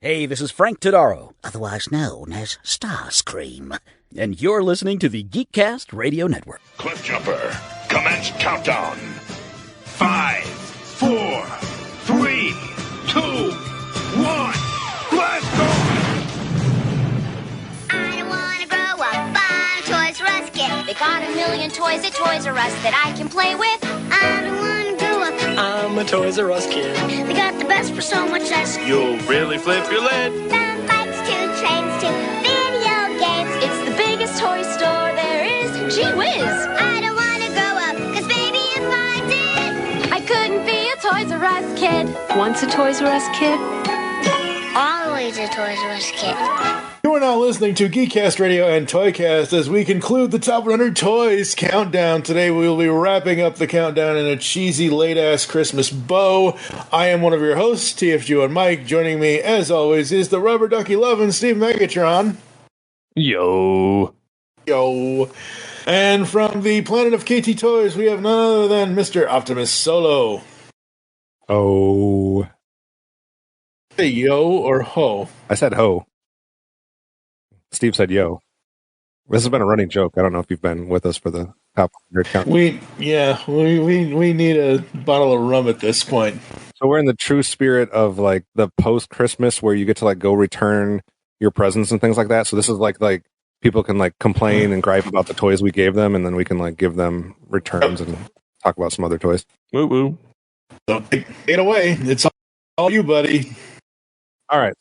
Hey, this is Frank Todaro, otherwise known as Starscream. And you're listening to the GeekCast Radio Network. Cliffjumper, commence countdown. 5, 4, 3, 2, 1, blast off! I don't want to grow up, I'm a Toys R Us kid. They got a million toys at Toys R Us that I can play with. I don't want to grow up, I'm a Toys R Us kid. They got the best for so much less. You'll really flip your lid. From bikes to trains to video games. It's the biggest toy store there is. Gee whiz! I don't want to grow up, cause baby if I did, I couldn't be a Toys R Us kid. Once a Toys R Us kid, always a Toys R Us kid. You are now listening to GeekCast Radio and ToyCast as we conclude the Top 100 Toys Countdown. Today we will be wrapping up the countdown in a cheesy late-ass Christmas bow. I am one of your hosts, TFG and Mike. Joining me, as always, is the Rubber Ducky Lovin' Steve Megatron. Yo. Yo. And from the planet of KT Toys, we have none other than Mr. Optimus Solo. Oh. Say yo or ho? I said ho. Steve said yo. This has been a running joke. I don't know if you've been with us for the top 100 count. We need a bottle of rum at this point. So we're in the true spirit of like the post-Christmas where you get to like go return your presents and things like that. So this is like people can like complain and gripe about the toys we gave them, and then we can like give them returns and talk about some other toys. Woo woo. So take it away. It's all you, buddy. All right.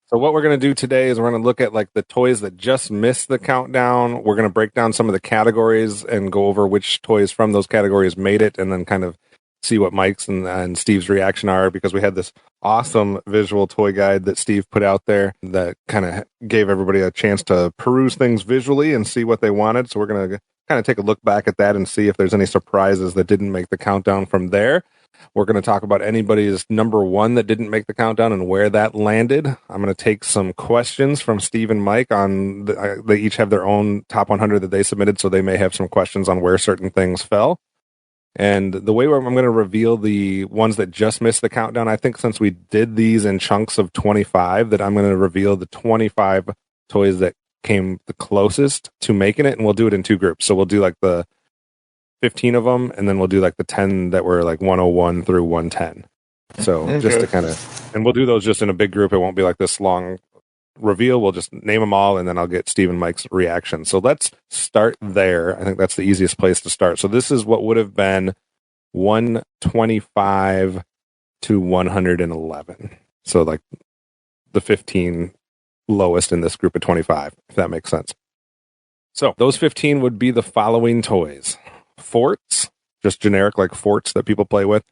So what we're going to do today is we're going to look at like the toys that just missed the countdown. We're going to break down some of the categories and go over which toys from those categories made it, and then kind of see what Mike's and Steve's reaction are, because we had this awesome visual toy guide that Steve put out there that kind of gave everybody a chance to peruse things visually and see what they wanted. So we're going to kind of take a look back at that and see if there's any surprises that didn't make the countdown from there. We're going to talk about anybody's number one that didn't make the countdown and where that landed. I'm going to take some questions from Steve and Mike on they each have their own top 100 that they submitted, so they may have some questions on where certain things fell. And the way I'm going to reveal the ones that just missed the countdown, I think since we did these in chunks of 25, that I'm going to reveal the 25 toys that came the closest to making it, and we'll do it in two groups. So we'll do like the 15 of them, and then we'll do like the 10 that were like 101 through 110. So okay. Just to kind of, and we'll do those just in a big group. It won't be like this long reveal. We'll just name them all, and then I'll get Steve and Mike's reaction. So let's start there. I think that's the easiest place to start. So this is what would have been 125 to 111. So like the 15 lowest in this group of 25, if that makes sense. So those 15 would be the following toys: forts, just generic like forts that people play with;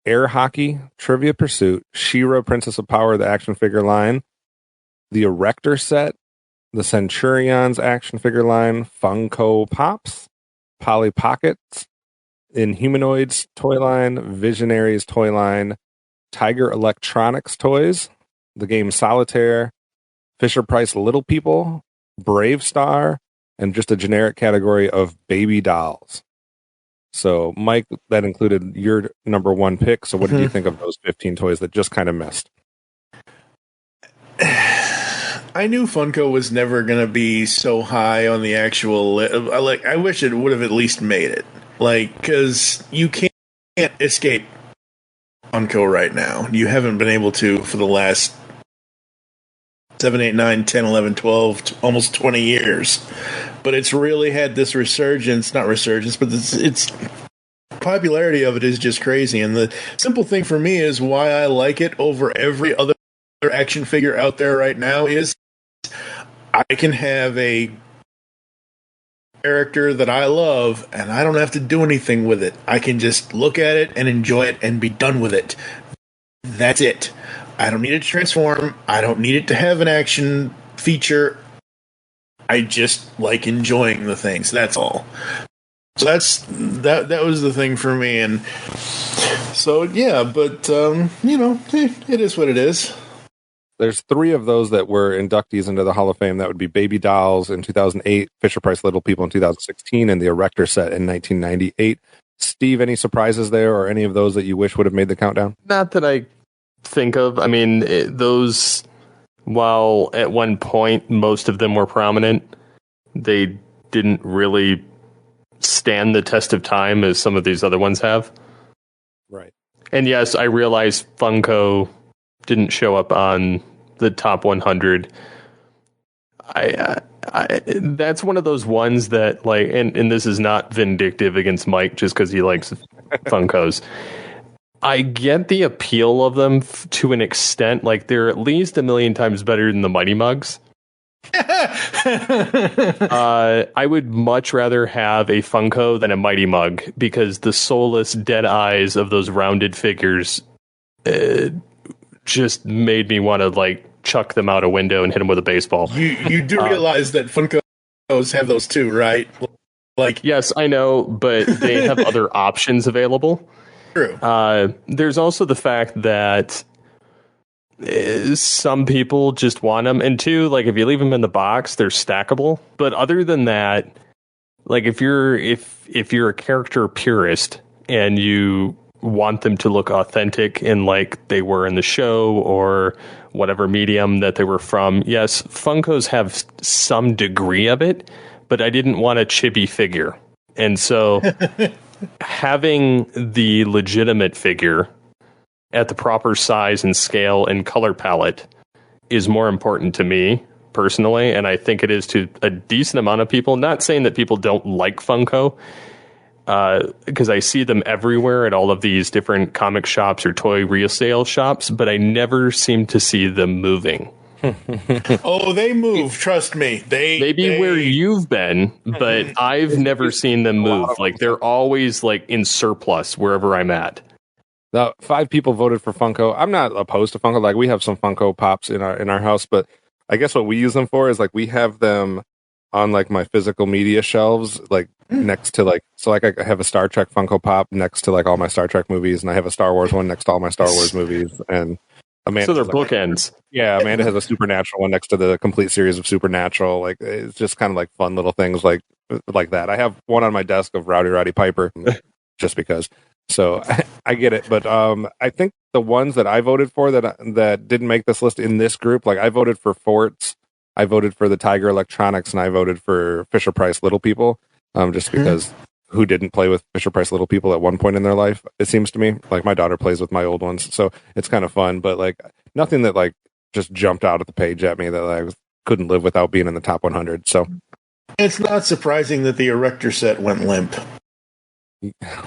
air hockey, Trivia Pursuit, She-Ra Princess of Power, the action figure line; the Erector set, the Centurions action figure line, Funko Pops, Polly Pockets, Inhumanoids toy line, Visionaries toy line, Tiger Electronics toys, the game Solitaire, Fisher-Price Little People, Brave Star, and just a generic category of baby dolls. So, Mike, that included your number one pick. So what did you think of those 15 toys that just kind of missed? I knew Funko was never going to be so high on the actual I wish it would have at least made it. Because you can't escape Funko right now. You haven't been able to for the last 7, 8, 9, 10, 11, 12, almost 20 years. But it's really had this resurgence, not resurgence, but it's popularity of it is just crazy. And the simple thing for me is why I like it over every other action figure out there right now is I can have a character that I love and I don't have to do anything with it. I can just look at it and enjoy it and be done with it. That's it. I don't need it to transform. I don't need it to have an action feature. I just like enjoying the things. That's all. So that was the thing for me. And so, yeah, but, it is what it is. There's 3 of those that were inductees into the Hall of Fame. That would be Baby Dolls in 2008, Fisher-Price Little People in 2016, and the Erector set in 1998. Steve, any surprises there or any of those that you wish would have made the countdown? Not that I think of. I mean, those while at one point most of them were prominent, they didn't really stand the test of time as some of these other ones have. Right. And yes, I realize Funko didn't show up on the top 100. I that's one of those ones that, like, and this is not vindictive against Mike just because he likes Funkos. I get the appeal of them to an extent. Like, they're at least a million times better than the Mighty Mugs. I would much rather have a Funko than a Mighty Mug, because the soulless dead eyes of those rounded figures just made me want to, like, chuck them out a window and hit them with a baseball. You do realize that Funkos have those too, right? Like, yes, I know, but they have other options available. True. There's also the fact that some people just want them, and two, like, if you leave them in the box, they're stackable. But other than that, like, if you're a character purist and you want them to look authentic and like they were in the show or whatever medium that they were from, yes, Funkos have some degree of it, but I didn't want a chibi figure. And so having the legitimate figure at the proper size and scale and color palette is more important to me personally, and I think it is to a decent amount of people. Not saying that people don't like Funko, because I see them everywhere at all of these different comic shops or toy resale shops, but I never seem to see them moving. Oh, they move. Trust me. Maybe where you've been, but I've never seen them move. Like, they're always like in surplus wherever I'm at. Now, 5 people voted for Funko. I'm not opposed to Funko. Like, we have some Funko Pops in our house, but I guess what we use them for is, like, we have them on, like, my physical media shelves, like, next to, like, so, like, I have a Star Trek Funko Pop next to, like, all my Star Trek movies, and I have a Star Wars one next to all my Star Wars movies, and Amanda, so they're bookends. Yeah, Amanda has a Supernatural one next to the complete series of Supernatural. Like, it's just kind of like fun little things like that. I have one on my desk of Rowdy Piper, just because. So I get it, but I think the ones that I voted for that didn't make this list in this group, like, I voted for Forts, I voted for the Tiger Electronics, and I voted for Fisher Price Little People, just because who didn't play with Fisher Price Little People at one point in their life? It seems to me like my daughter plays with my old ones, so it's kind of fun. But, like, nothing that, like, just jumped out of the page at me that I couldn't live without being in the top 100. So it's not surprising that the Erector set went limp.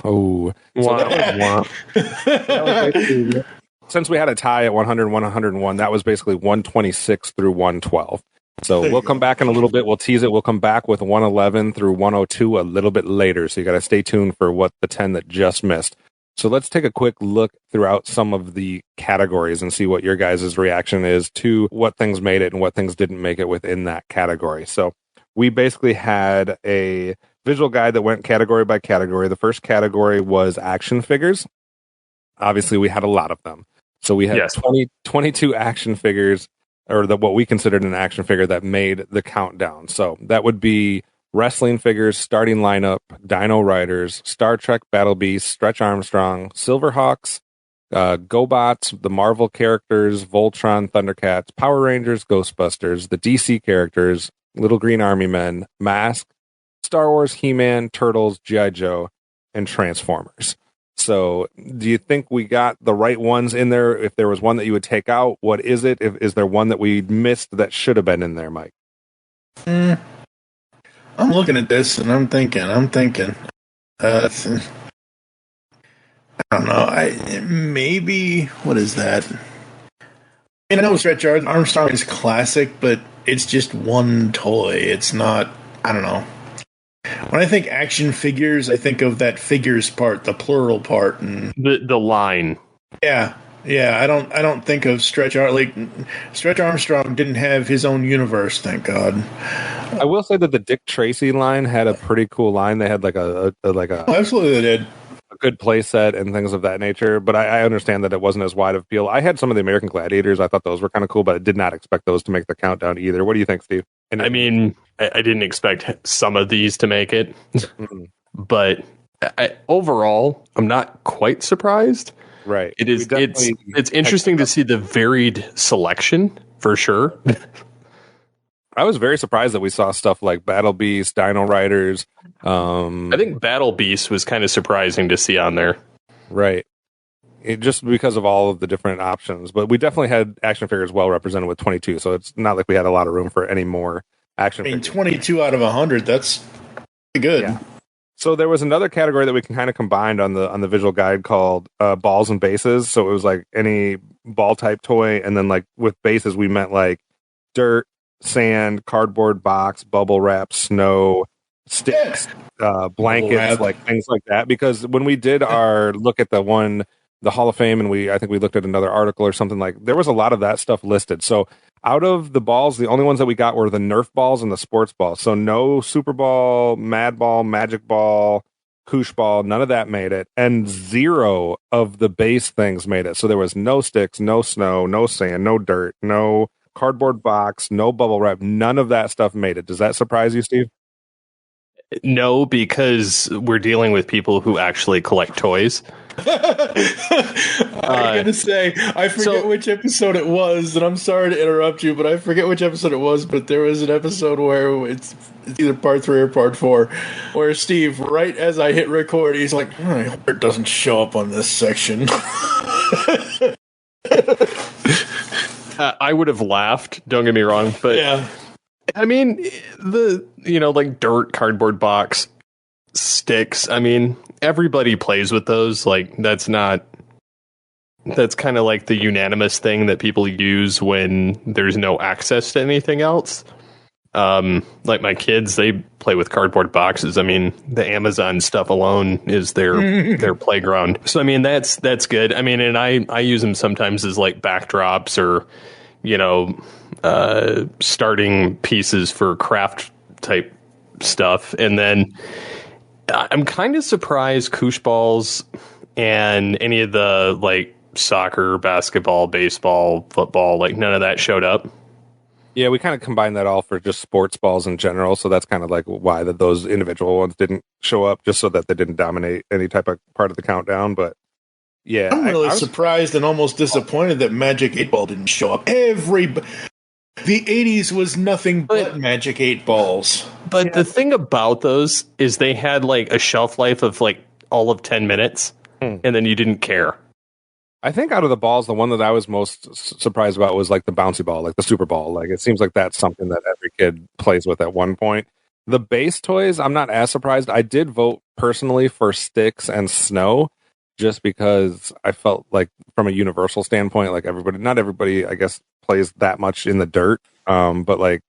Oh, so since we had a tie at 100, 101, that was basically 126 through 112. So we'll come back in a little bit. We'll tease it. We'll come back with 111 through 102 a little bit later. So you got to stay tuned for what the 10 that just missed. So let's take a quick look throughout some of the categories and see what your guys' reaction is to what things made it and what things didn't make it within that category. So we basically had a visual guide that went category by category. The first category was action figures. Obviously, we had a lot of them. So we had 22 action figures, or what we considered an action figure that made the countdown. So that would be wrestling figures, starting lineup, Dino Riders, Star Trek Battle Beasts, Stretch Armstrong, Silverhawks, GoBots, the Marvel characters, Voltron, Thundercats, Power Rangers, Ghostbusters, the DC characters, Little Green Army Men, Mask, Star Wars, He-Man, Turtles, G.I. Joe, and Transformers. So do you think we got the right ones in there? If there was one that you would take out, what is it? Is there one that we missed that should have been in there, Mike? I'm looking at this and I'm thinking. I don't know. Maybe, what is that? I know Stretch Armstrong is classic, but it's just one toy. It's not, I don't know. When I think action figures, I think of that figures part, the plural part, and the line. Yeah. I don't think of Stretch Armstrong didn't have his own universe, thank God. I will say that the Dick Tracy line had a pretty cool line. They had like a absolutely they did. A good play set and things of that nature, but I understand that it wasn't as wide of appeal. I had some of the American Gladiators. I thought those were kind of cool, but I did not expect those to make the countdown either. What do you think, Steve? And I mean, I didn't expect some of these to make it, but overall, I'm not quite surprised. Right. It's interesting to see the varied selection for sure. I was very surprised that we saw stuff like Battle Beast, Dino Riders. I think Battle Beast was kind of surprising to see on there. Right. Just because of all of the different options. But we definitely had action figures well represented with 22, so it's not like we had a lot of room for any more action figures. 22 out of 100, that's pretty good. Yeah. So there was another category that we can kind of combined on the visual guide called balls and bases. So it was like any ball type toy, and then like with bases we meant like dirt, sand, cardboard box, bubble wrap, snow, sticks, blankets, like things like that. Because when we did our look at the Hall of Fame, and I think we looked at another article or something, like there was a lot of that stuff listed. So out of the balls, the only ones that we got were the Nerf balls and the sports balls. So no Super Ball, Mad Ball, Magic Ball, Koosh Ball, none of that made it. And 0 of the base things made it. So there was no sticks, no snow, no sand, no dirt, no cardboard box, no bubble wrap. None of that stuff made it. Does that surprise you, Steve? No, because we're dealing with people who actually collect toys. I'm going to say, I forget which episode it was, and I'm sorry to interrupt you, but I forget which episode it was, but there was an episode where it's either part 3 or part 4, where Steve, right as I hit record, he's like, I hope it doesn't show up on this section. I would have laughed, don't get me wrong, but yeah. I mean, like dirt, cardboard box, sticks, I mean, everybody plays with those. Like, that's kind of like the unanimous thing that people use when there's no access to anything else. Like my kids, they play with cardboard boxes. I mean, the Amazon stuff alone is their playground. So, I mean, that's good. I mean, and I use them sometimes as like backdrops or, starting pieces for craft type stuff. And then I'm kind of surprised Koosh balls and any of the like soccer, basketball, baseball, football, like none of that showed up. Yeah, we kind of combined that all for just sports balls in general. So that's kind of like why those individual ones didn't show up, just so that they didn't dominate any type of part of the countdown. But yeah, I'm really surprised and almost disappointed that Magic 8 Ball didn't show up. The 80s was nothing but Magic 8 Balls. But the thing about those is they had like a shelf life of like all of 10 minutes, and then you didn't care. I think out of the balls, the one that I was most surprised about was like the bouncy ball, like the Super Ball. Like it seems like that's something that every kid plays with at one point. The base toys, I'm not as surprised. I did vote personally for sticks and snow, just because I felt like from a universal standpoint, like not everybody, I guess, plays that much in the dirt. But like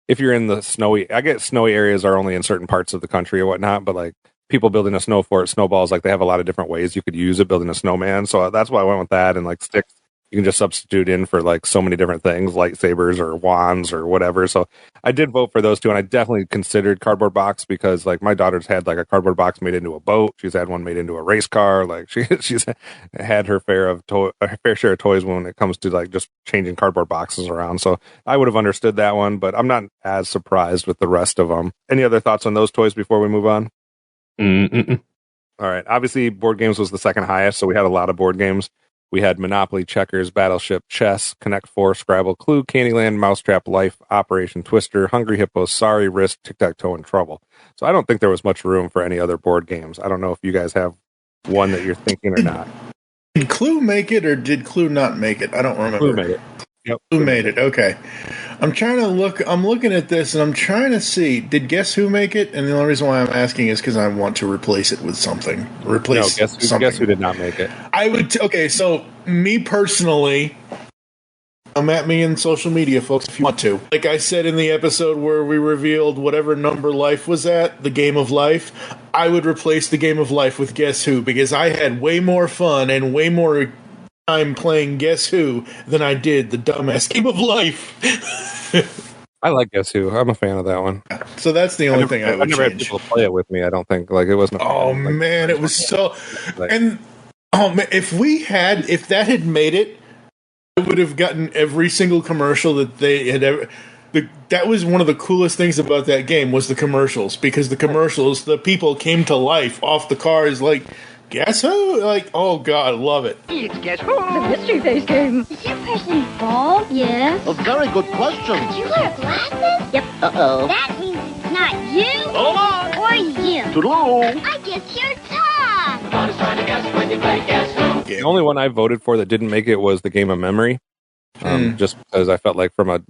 if you're in the I get snowy areas are only in certain parts of the country or whatnot, but like people building a snow fort, snowballs, like they have a lot of different ways you could use it, building a snowman. So that's why I went with that. And like sticks, you can just substitute in for like so many different things, lightsabers or wands or whatever. So I did vote for those two, and I definitely considered cardboard box because like my daughter's had like a cardboard box made into a boat. She's had one made into a race car. Like she's had her fair share of toys when it comes to like just changing cardboard boxes around. So I would have understood that one, but I'm not as surprised with the rest of them. Any other thoughts on those toys before we move on? Mm-mm. All right. Obviously, board games was the second highest, so we had a lot of board games. We had Monopoly, Checkers, Battleship, Chess, Connect 4, Scrabble, Clue, Candyland, Mousetrap, Life, Operation Twister, Hungry Hippos, Sorry, Risk, Tic-Tac-Toe, and Trouble. So I don't think there was much room for any other board games. I don't know if you guys have one that you're thinking or not. Did Clue make it, or did Clue not make it? I don't remember. Clue made it. Yep. Who made it? Okay. I'm looking at this, and I'm trying to see, did Guess Who make it? And the only reason why I'm asking is because I want to replace it with something. Guess Who did not make it? I would, okay, so me personally, come at me in social media, folks, if you want to. Like I said in the episode where we revealed whatever number life was at, the game of life, I would replace the game of life with Guess Who, because I had way more fun and way more time playing Guess Who than I did the dumbass game of life. I like Guess Who. I'm a fan of that one. So that's the only thing I would never change. Had people play it with me. I don't think like it wasn't. Oh man, it was so. And oh man, if that had made it, I would have gotten every single commercial that they had ever. That was one of the coolest things about that game was the commercials, because the commercials, the people came to life off the cars. Like, Guess Who? Like, oh god, love it. It's Guess Who? The mystery face game. Is your person involved? Yes. A very good question. Did you wear glasses? Yep. Uh-oh. That means it's not you. Hold on. Or you. Toodaloo. I guess you're Tom. The only one I voted for that didn't make it was the Game of Memory. Just because I felt like from a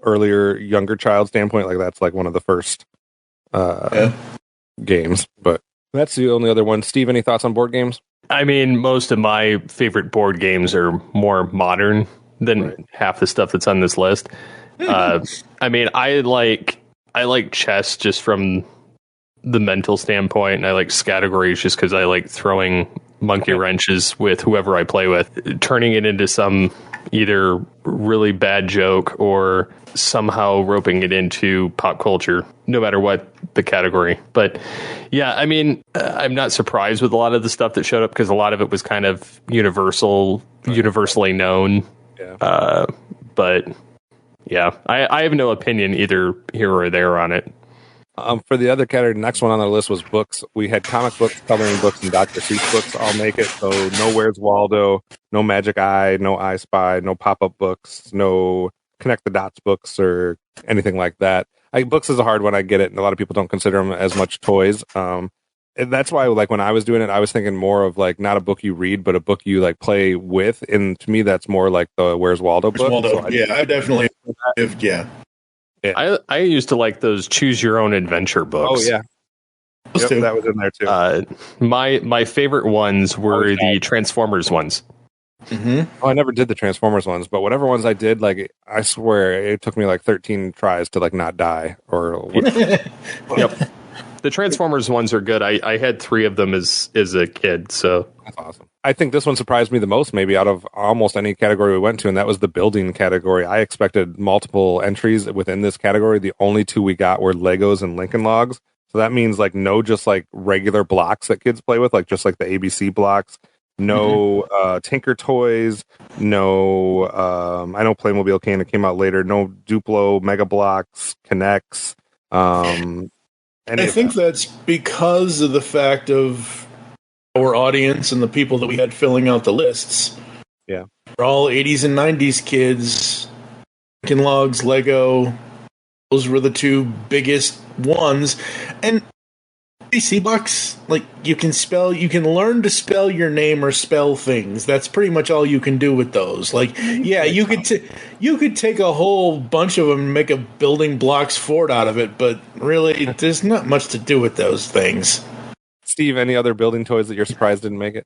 earlier, younger child standpoint, like that's like one of the first games. But that's the only other one. Steve, any thoughts on board games? I mean, most of my favorite board games are more modern than half the stuff that's on this list. I mean, I like chess just from the mental standpoint, and I like categories just because I like throwing monkey wrenches with whoever I play with, turning it into some either really bad joke or somehow roping it into pop culture, no matter what the category. But yeah, I mean, I'm not surprised with a lot of the stuff that showed up because a lot of it was kind of universally known. Yeah. But yeah, I have no opinion either here or there on it. For the other category, the next one on the list was books. We had comic books, coloring books, and Dr. Seuss books all make it. So no Where's Waldo, no Magic Eye, no I Spy, no pop-up books, no Connect the Dots books or anything like that. Books is a hard one. I get it. And a lot of people don't consider them as much toys. And that's why, like, when I was doing it, I was thinking more of, like, not a book you read, but a book you, like, play with. And to me, that's more like the Where's Waldo book. Waldo. So I definitely, yeah. I used to like those choose your own adventure books. Oh yeah, that was in there too. My favorite ones were the Transformers ones. Mm-hmm. Oh, I never did the Transformers ones, but whatever ones I did, like I swear it took me like 13 tries to like not die or. Yep. The Transformers ones are good. I had 3 of them as a kid, so that's awesome. I think this one surprised me the most, maybe out of almost any category we went to, and that was the building category. I expected multiple entries within this category. The only 2 we got were Legos and Lincoln Logs. So that means like no just like regular blocks that kids play with, like just like the ABC blocks. No Tinker Toys. No, I know Playmobil came out later. No Duplo, Mega Blocks, Connects. I think that's because of the fact of our audience and the people that we had filling out the lists. Yeah. We're all 80s and 90s kids. Lincoln Logs, Lego. Those were the 2 biggest ones. And ABC blocks, like, you can learn to spell your name or spell things. That's pretty much all you can do with those. Like, yeah, you could take a whole bunch of them and make a building blocks fort out of it, but really, there's not much to do with those things. Steve, any other building toys that you're surprised didn't make it?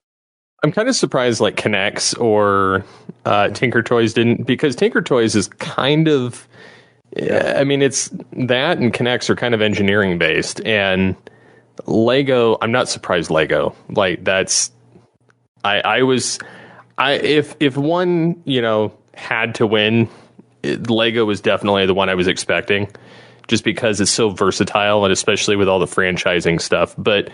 I'm kind of surprised like Connects or Tinker Toys didn't, because Tinker Toys is kind of, I mean, it's that and Connects are kind of engineering based, and Lego, I'm not surprised Lego. Like that's, if one, had to win, Lego was definitely the one I was expecting, just because it's so versatile and especially with all the franchising stuff. But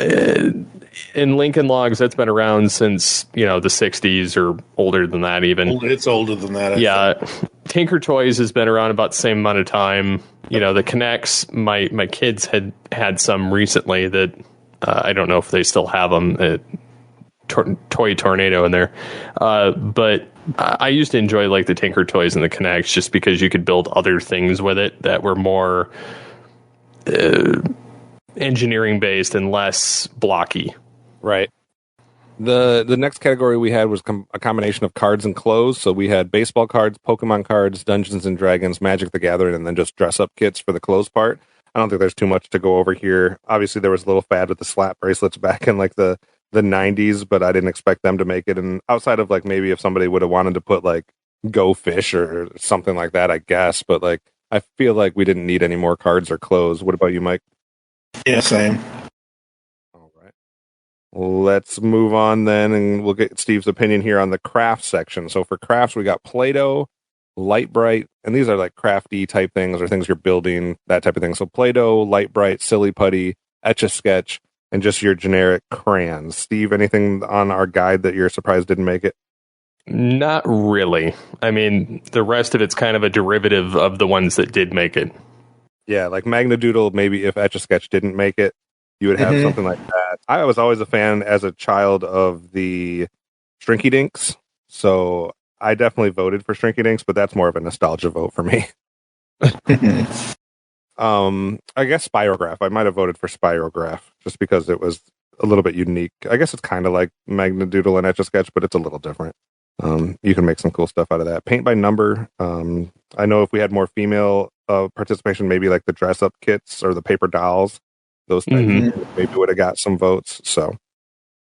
in Lincoln Logs, that's been around since, the 60s or older than that even. It's older than that. I think. Tinker Toys has been around about the same amount of time. The Connects, my kids had some recently that I don't know if they still have them. Toy Tornado in there. But I used to enjoy like the Tinker Toys and the Connects just because you could build other things with it that were more engineering based and less blocky. Right. The next category we had was a combination of cards and clothes. So we had baseball cards, Pokemon cards, Dungeons and Dragons, Magic the Gathering, and then just dress up kits for the clothes part. I don't think there's too much to go over here. Obviously, there was a little fad with the slap bracelets back in like the 90s, but I didn't expect them to make it. And outside of like maybe if somebody would have wanted to put like Go Fish or something like that, I guess. But like I feel like we didn't need any more cards or clothes. What about you, Mike? Yeah, same. All right. Let's move on then, and we'll get Steve's opinion here on the craft section. So for crafts, we got Play-Doh, Light Bright, and these are like crafty type things or things you're building, that type of thing. So Play-Doh, Light Bright, Silly Putty, Etch-a-Sketch, and just your generic crayons. Steve, anything on our guide that you're surprised didn't make it? Not really. I mean, the rest of it's kind of a derivative of the ones that did make it. Yeah, like Magnadoodle, maybe if Etch-a-Sketch didn't make it, you would have something like that. that. I was always a fan as a child of the Shrinky Dinks, so I definitely voted for Shrinky Dinks, but that's more of a nostalgia vote for me. I guess Spirograph. I might have voted for Spirograph just because it was a little bit unique. I guess it's kind of like Magnadoodle and Etch-a-Sketch, but it's a little different. You can make some cool stuff out of that. Paint by number. I know if we had more female participation, maybe like the dress-up kits or the paper dolls, those things maybe would have got some votes. So,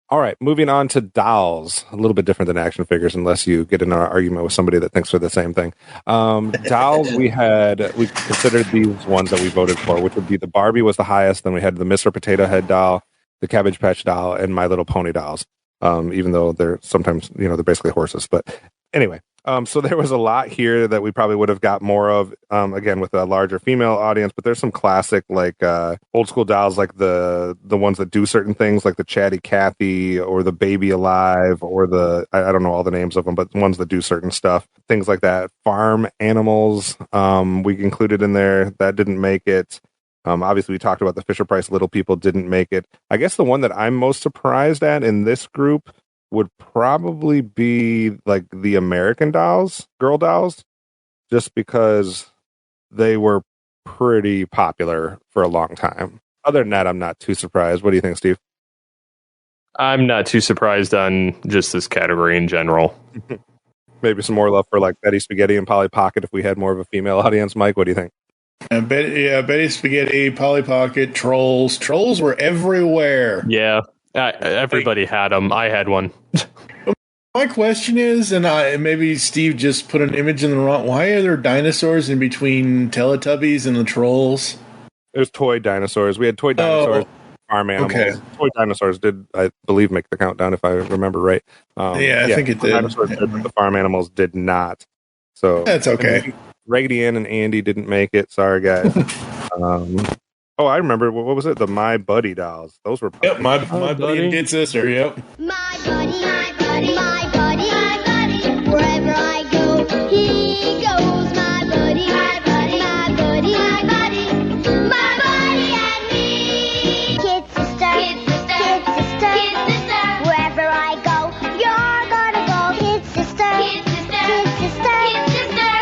all right, moving on to dolls. A little bit different than action figures, unless you get in an argument with somebody that thinks they're the same thing. Dolls, we considered these ones that we voted for, which would be the Barbie was the highest. Then we had the Mr. Potato Head doll, the Cabbage Patch doll, and My Little Pony dolls. Even though they're sometimes, they're basically horses. But anyway, so there was a lot here that we probably would have got more of, again, with a larger female audience. But there's some classic, like old school dolls, like the ones that do certain things, like the Chatty Cathy or the Baby Alive or I don't know all the names of them, but ones that do certain stuff, things like that. Farm animals, we included in there. That didn't make it. Obviously, we talked about the Fisher-Price Little People didn't make it. I guess the one that I'm most surprised at in this group would probably be like the American Dolls, girl dolls, just because they were pretty popular for a long time. Other than that, I'm not too surprised. What do you think, Steve? I'm not too surprised on just this category in general. Maybe some more love for like Betty Spaghetti and Polly Pocket if we had more of a female audience. Mike, what do you think? Betty Spaghetti, Polly Pocket, Trolls. Trolls were everywhere. Yeah, everybody had them. I had one. My question is, and maybe Steve just put an image in the wrong. Why are there dinosaurs in between Teletubbies and the Trolls? There's toy dinosaurs. We had toy dinosaurs, farm animals. Okay. Toy dinosaurs did, I believe, make the countdown if I remember right. I think it did. Dinosaurs did, but the farm animals did not. So that's okay. Raggedy Ann and Andy didn't make it. Sorry, guys. I remember. What was it? The My Buddy dolls. Those were. Yep, my buddy and kid sister. Yep. My buddy, my buddy, my buddy, my buddy. Wherever I go, he goes. My buddy, my buddy, my buddy, my buddy, my buddy and me. Kid sister, kid sister, kid sister, kid sister. Wherever I go, you're gonna go. Kid sister, kid sister, kid sister, kid sister,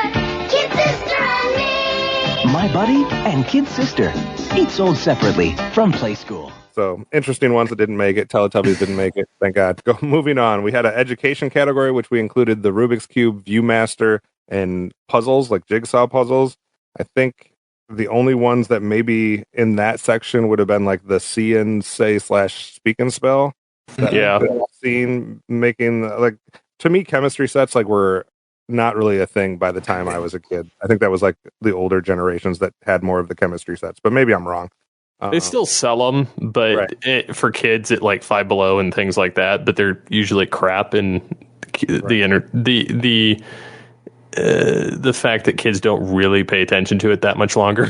kid sister and me. My Buddy and Kid Sister. Each sold separately from Play School. So, interesting ones that didn't make it. Teletubbies didn't make it. Thank God. Moving on. We had an education category, which we included the Rubik's Cube, Viewmaster, and puzzles, like jigsaw puzzles. I think the only ones that maybe in that section would have been like the See and Say / Speak and Spell. Yeah. Seen making, like, to me, chemistry sets were not really a thing by the time I was a kid. I think that was like the older generations that had more of the chemistry sets, but maybe I'm wrong. They still sell them, but for kids at like Five Below and things like that, but they're usually crap. And the fact that kids don't really pay attention to it that much longer.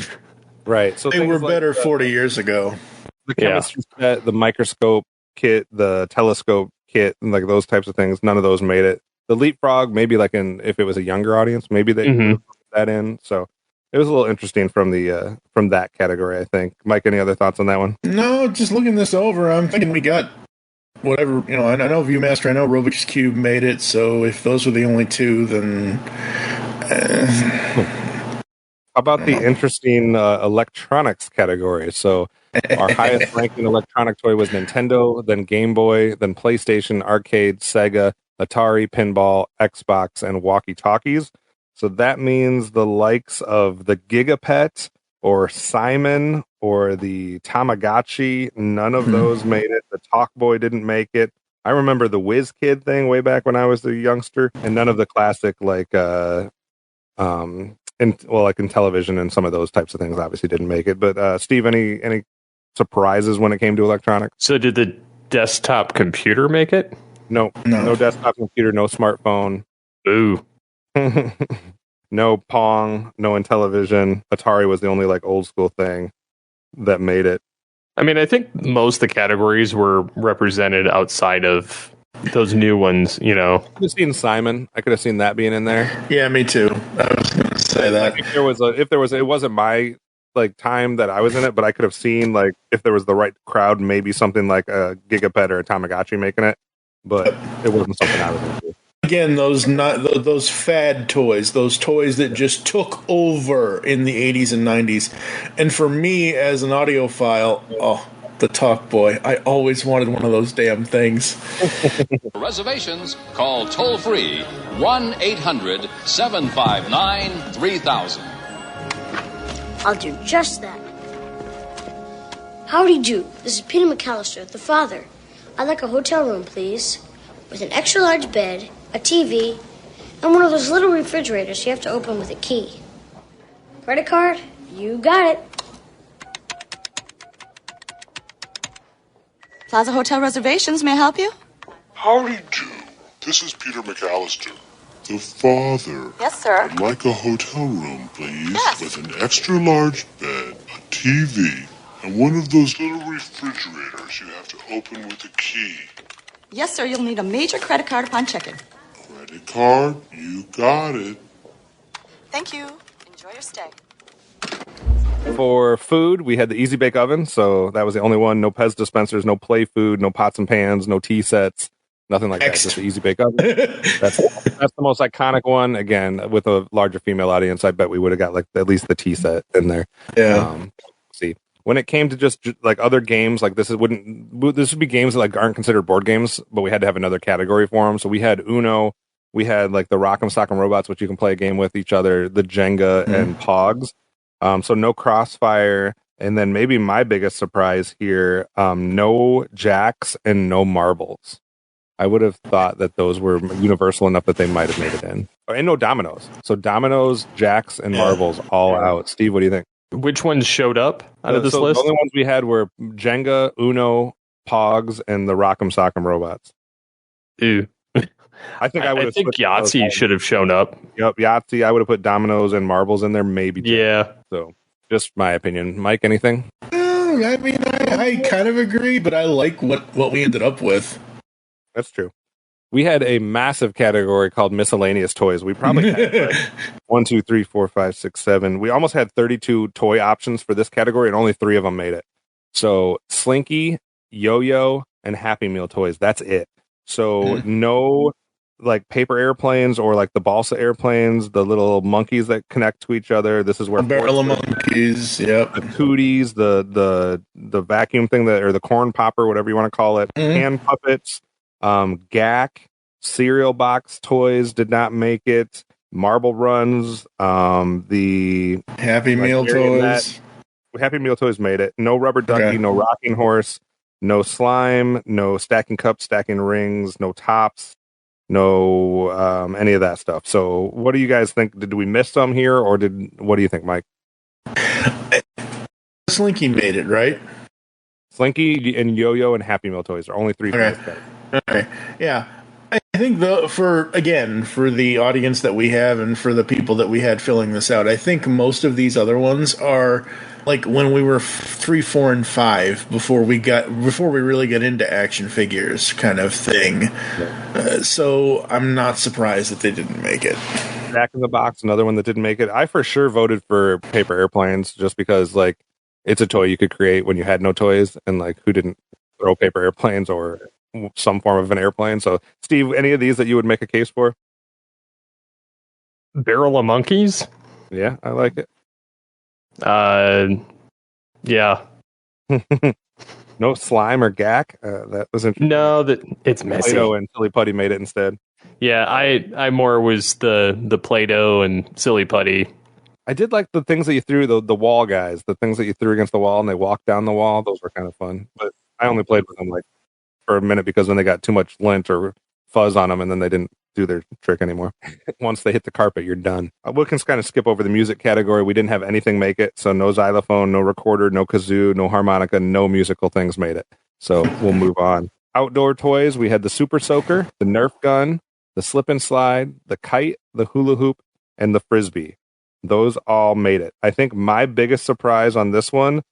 Right. So they were better 40 years ago. The chemistry set, the microscope kit, the telescope kit, and like those types of things, none of those made it. The Leapfrog, maybe like if it was a younger audience, maybe they put that in. So it was a little interesting from that category, I think. Mike, any other thoughts on that one? No, just looking this over, I'm thinking we got whatever, I know Viewmaster, I know Rubik's Cube made it, so if those were the only two, then... How about the interesting electronics category? So our highest ranking electronic toy was Nintendo, then Game Boy, then PlayStation, Arcade, Sega, Atari, Pinball, Xbox, and walkie-talkies. So that means the likes of the Gigapet or Simon or the Tamagotchi, none of those made it. The Talkboy didn't make it. I remember the Whiz Kid thing way back when I was a youngster, and none of the classic in television and some of those types of things obviously didn't make it. But Steve, any surprises when it came to electronics? So did the desktop computer make it? No desktop computer, no smartphone. Ooh. No Pong, no Intellivision. Atari was the only old school thing that made it. I mean, I think most of the categories were represented outside of those new ones, I could have seen Simon. I could have seen that being in there. Yeah, me too. I was going to say that. If there was, it wasn't my like time that I was in it, but I could have seen like if there was the right crowd, maybe something like a Gigapet or a Tamagotchi making it, but it wasn't something I was into. Again, those fad toys, those toys that just took over in the 80s and 90s. And for me, as an audiophile, the Talk Boy, I always wanted one of those damn things. For reservations, call toll-free 1-800-759-3000. I'll do just that. Howdy do. This is Peter McAllister, the father. I'd like a hotel room, please, with an extra large bed, a TV, and one of those little refrigerators you have to open with a key. Credit card? You got it. Plaza Hotel Reservations, may I help you? Howdy do. This is Peter McAllister, the father. Yes, sir. I'd like a hotel room, please, yes. with an extra large bed, a TV, and one of those little refrigerators you have to open with a key. Yes, sir. You'll need a major credit card upon check-in. Credit card? You got it. Thank you. Enjoy your stay. For food, we had the Easy Bake Oven, so that was the only one. No Pez dispensers, no play food, no pots and pans, no tea sets, nothing like that. Just the Easy Bake Oven. That's the most iconic one. Again, with a larger female audience, I bet we would have got like at least the tea set in there. Yeah. See, when it came to just like other games, like this would be games that like aren't considered board games, but we had to have another category for them. So we had Uno, we had like the Rock'em Sock'em Robots, which you can play a game with each other, the Jenga and Pogs. So no Crossfire, and then maybe my biggest surprise here, no Jacks and no Marbles. I would have thought that those were universal enough that they might have made it in. And no Dominoes. So Dominoes, Jacks, and Marbles all out. Steve, what do you think? Which ones showed up out of this list? The only ones we had were Jenga, Uno, Pogs, and the Rock'em Sock'em Robots. Ew. I think Yahtzee should have shown up. Yep, Yahtzee. I would have put Dominoes and Marbles in there, maybe. Yeah. So, just my opinion. Mike, anything? I mean, I kind of agree, but I like what we ended up with. That's true. We had a massive category called miscellaneous toys. We probably had like 1, 2, 3, 4, 5, 6, 7. We almost had 32 toy options for this category, and only 3 of them made it. So, Slinky, Yo-Yo, and Happy Meal toys. That's it. So, no like paper airplanes or like the balsa airplanes, the little monkeys that connect to each other. This is where barrel of monkeys, yep. The cooties, the vacuum thing or the corn popper, whatever you want to call it, hand puppets, GAC, cereal box toys did not make it. Marble runs, the Happy Meal toys. Happy Meal toys made it. No rubber ducky, no rocking horse, no slime, no stacking cups, stacking rings, no tops. No, any of that stuff. So, what do you guys think? Did we miss some here, or what do you think, Mike? Slinky made it, right? Slinky and Yo-Yo and Happy Meal toys are only 3. Okay. Yeah, I think for the audience that we have and for the people that we had filling this out, I think most of these other ones are like when we were 3, 4, and 5 before we really get into action figures kind of thing. So I'm not surprised that they didn't make it. Jack in the Box, another one that didn't make it. I for sure voted for paper airplanes just because like it's a toy you could create when you had no toys, and like who didn't throw paper airplanes or some form of an airplane. So Steve, any of these that you would make a case for? Barrel of Monkeys? Yeah, I like it. Yeah. No slime or gack. That was interesting. No, it's messy. Play-Doh and Silly Putty made it instead. Yeah, I more was the Play-Doh and Silly Putty. I did like the things that you threw, the wall guys, the things that you threw against the wall and they walked down the wall. Those were kind of fun. But I only played with them like for a minute because then they got too much lint or fuzz on them and then they didn't do their trick anymore. Once they hit the carpet, you're done. We can kind of skip over the music category. We didn't have anything make it. So no xylophone, no recorder, no kazoo, no harmonica, no musical things made it. So we'll move on. Outdoor toys, we had the Super Soaker, the Nerf gun, the Slip and Slide, the Kite, the Hula Hoop, and the Frisbee. Those all made it. I think my biggest surprise on this one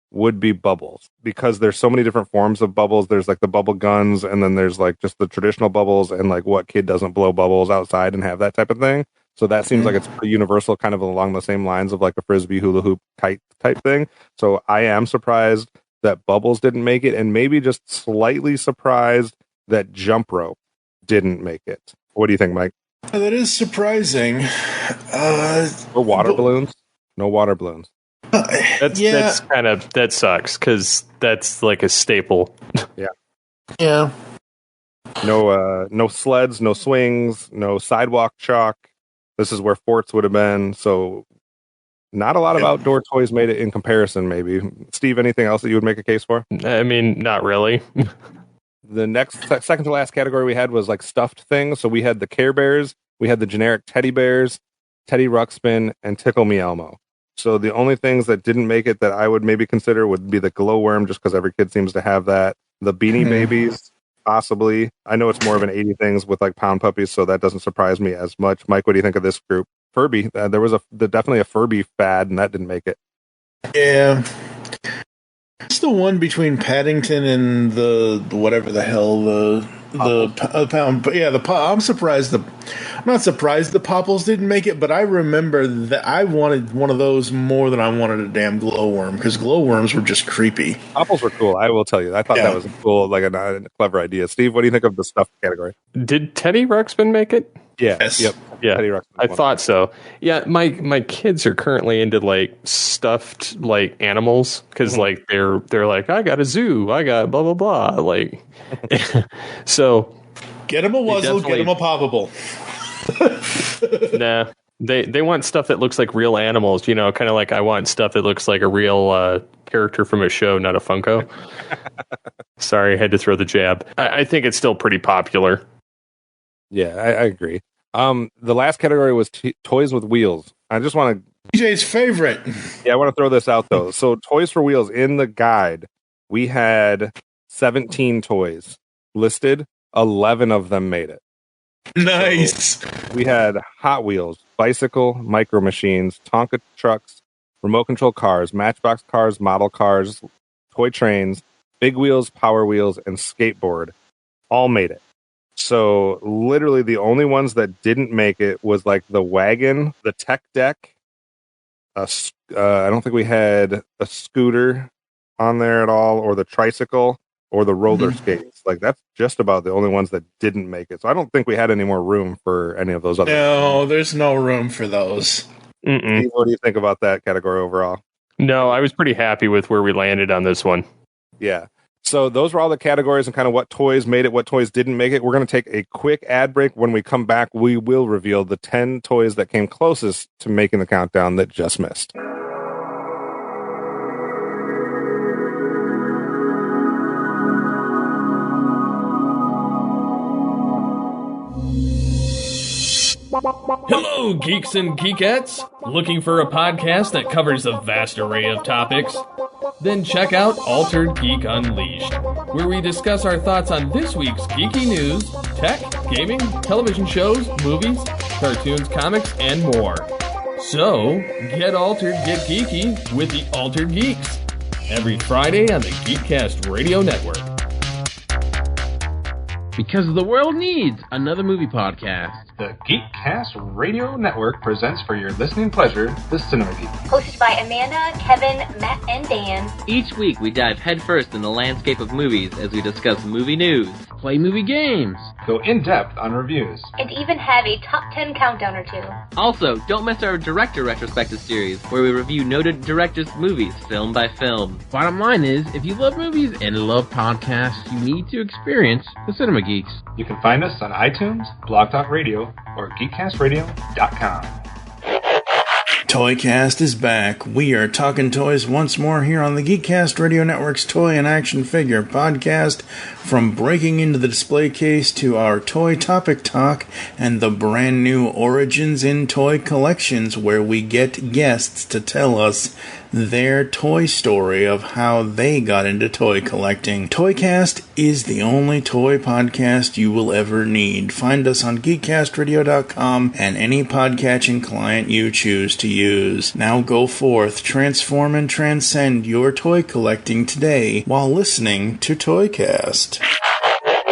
would be bubbles, because there's so many different forms of bubbles. There's like the bubble guns, and then there's like just the traditional bubbles, and like what kid doesn't blow bubbles outside and have that type of thing. So that seems like it's pretty universal, kind of along the same lines of like a frisbee, hula hoop, kite type thing. So I am surprised that Bubbles didn't make it, and maybe just slightly surprised that Jump Rope didn't make it. What do you think, Mike? That is surprising. Or water balloons? No water balloons. That's kind of, that sucks, because that's like a staple. Yeah. No sleds, no swings, no sidewalk chalk. This is where forts would have been. So not a lot of outdoor toys made it in comparison, maybe. Steve, anything else that you would make a case for? I mean, not really. The next, second to last category we had was like stuffed things. So we had the Care Bears, we had the generic teddy bears, Teddy Ruxpin, and Tickle Me Elmo. So the only things that didn't make it that I would maybe consider would be the glowworm, just because every kid seems to have that. The Beanie Babies, possibly. I know it's more of an 80 things with like Pound Puppies, so that doesn't surprise me as much. Mike, what do you think of this group? Furby. There was definitely a Furby fad, and that didn't make it. Yeah. It's the one between Paddington and the whatever the hell pound. But yeah, I'm surprised. I'm not surprised the Popples didn't make it, but I remember that I wanted one of those more than I wanted a damn glowworm, because glowworms were just creepy. Popples were cool. I will tell you. I thought that was a cool, like a clever idea. Steve, what do you think of the stuffed category? Did Teddy Ruxpin make it? Yes. Yep. Yeah, Teddy Ruxpin. I thought so. Yeah, my kids are currently into like stuffed like animals, because like they're like, I got a zoo, I got blah blah blah, like so get them a Wuzzle, get them a Poppable. Nah, they want stuff that looks like real animals, you know, kind of like I want stuff that looks like a real character from a show, not a Funko. Sorry, I had to throw the jab. I think it's still pretty popular. Yeah, I agree. The last category was toys with wheels. I just want to... DJ's favorite. Yeah, I want to throw this out, though. So toys for wheels, in the guide, we had 17 toys listed. 11 of them made it. Nice. So we had Hot Wheels, bicycle, micro machines, Tonka trucks, remote control cars, Matchbox cars, model cars, toy trains, big wheels, power wheels, and skateboard. All made it. So literally the only ones that didn't make it was like the wagon, the tech deck. I don't think we had a scooter on there at all, or the tricycle, or the roller skates. Like that's just about the only ones that didn't make it. So I don't think we had any more room for any of those other. No, there's no room for those. Steve, what do you think about that category overall? No, I was pretty happy with where we landed on this one. Yeah. So those were all the categories and kind of what toys made it, what toys didn't make it. We're going to take a quick ad break. When we come back, we will reveal the 10 toys that came closest to making the countdown that just missed. Hello, geeks and geekettes! Looking for a podcast that covers a vast array of topics? Then check out Altered Geek Unleashed, where we discuss our thoughts on this week's geeky news, tech, gaming, television shows, movies, cartoons, comics, and more. So, get altered, get geeky with the Altered Geeks, every Friday on the GeekCast Radio Network. Because the world needs another movie podcast. The GeekCast Radio Network presents for your listening pleasure the Cinema Geek. Hosted by Amanda, Kevin, Matt, and Dan. Each week we dive headfirst in the landscape of movies as we discuss movie news, play movie games, go in-depth on reviews, and even have a top 10 countdown or two. Also, don't miss our director retrospective series, where we review noted directors' movies, film by film. Bottom line is, if you love movies and love podcasts, you need to experience the Cinema Geeks. You can find us on iTunes, Blog Talk Radio, or GeekCastRadio.com. ToyCast is back. We are talking toys once more here on the GeekCast Radio Network's Toy and Action Figure podcast. From breaking into the display case to our toy topic talk and the brand new Origins in Toy collections, where we get guests to tell us their toy story of how they got into toy collecting. ToyCast is the only toy podcast you will ever need. Find us on GeekCastRadio.com and any podcatching client you choose to use. Now go forth, transform and transcend your toy collecting today while listening to ToyCast.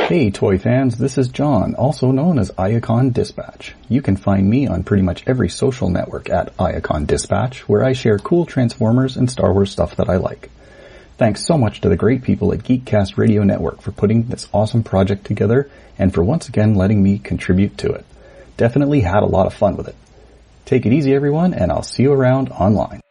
Hey toy fans, this is John, also known as Iacon Dispatch. You can find me on pretty much every social network at Iacon Dispatch, where I share cool Transformers and Star Wars stuff that I like. Thanks so much to the great people at GeekCast Radio Network for putting this awesome project together, and for once again letting me contribute to it. Definitely had a lot of fun with it. Take it easy everyone, and I'll see you around online.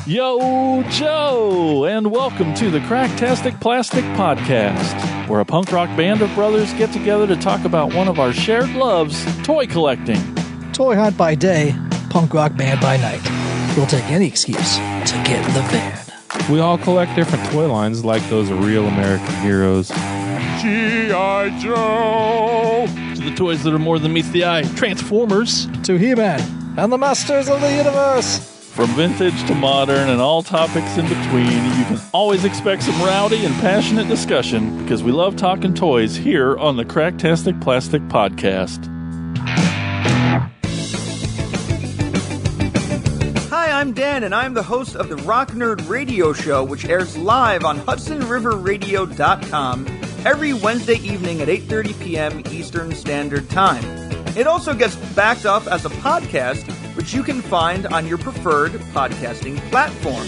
Yo, Joe, and welcome to the Cracktastic Plastic Podcast, where a punk rock band of brothers get together to talk about one of our shared loves, toy collecting. Toy hunt by day, punk rock band by night. We'll take any excuse to get in the van. We all collect different toy lines like those real American heroes. G.I. Joe! To the toys that are more than meets the eye, Transformers. To He-Man and the Masters of the Universe. From vintage to modern and all topics in between, you can always expect some rowdy and passionate discussion because we love talking toys here on the Cracktastic Plastic Podcast. Hi, I'm Dan, and I'm the host of the Rock Nerd Radio Show, which airs live on HudsonRiverRadio.com every Wednesday evening at 8:30 p.m. Eastern Standard Time. It also gets backed up as a podcast, which you can find on your preferred podcasting platform.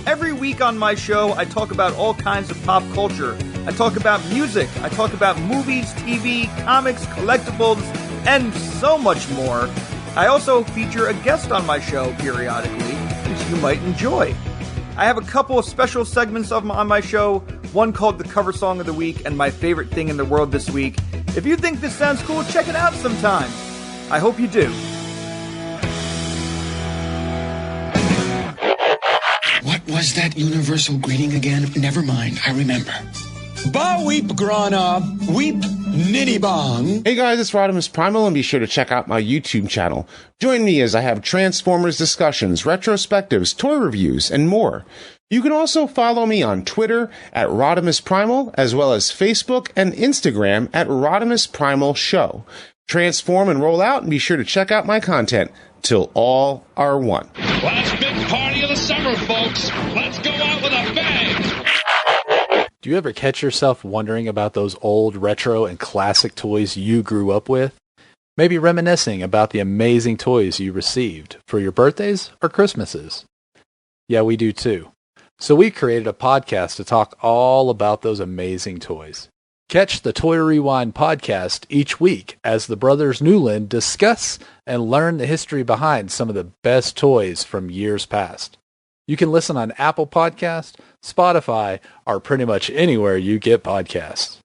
Every week on my show, I talk about all kinds of pop culture. I talk about music. I talk about movies, TV, comics, collectibles, and so much more. I also feature a guest on my show periodically, which you might enjoy. I have a couple of special segments on my show, one called the Cover Song of the Week and my favorite thing in the world this week. If you think this sounds cool, check it out sometime. I hope you do. What was that universal greeting again? Never mind, I remember. Ba weep grana, weep nitty bong. Hey guys, it's Rodimus Primal, and be sure to check out my YouTube channel. Join me as I have Transformers discussions, retrospectives, toy reviews, and more. You can also follow me on Twitter at Rodimus Primal, as well as Facebook and Instagram at Rodimus Primal Show. Transform and roll out, and be sure to check out my content till all are one. Last big party of the summer, folks. Let's go out with a bang. Do you ever catch yourself wondering about those old retro and classic toys you grew up with? Maybe reminiscing about the amazing toys you received for your birthdays or Christmases? Yeah, we do too. So we created a podcast to talk all about those amazing toys. Catch the Toy Rewind podcast each week as the brothers Newland discuss and learn the history behind some of the best toys from years past. You can listen on Apple Podcasts, Spotify, or pretty much anywhere you get podcasts.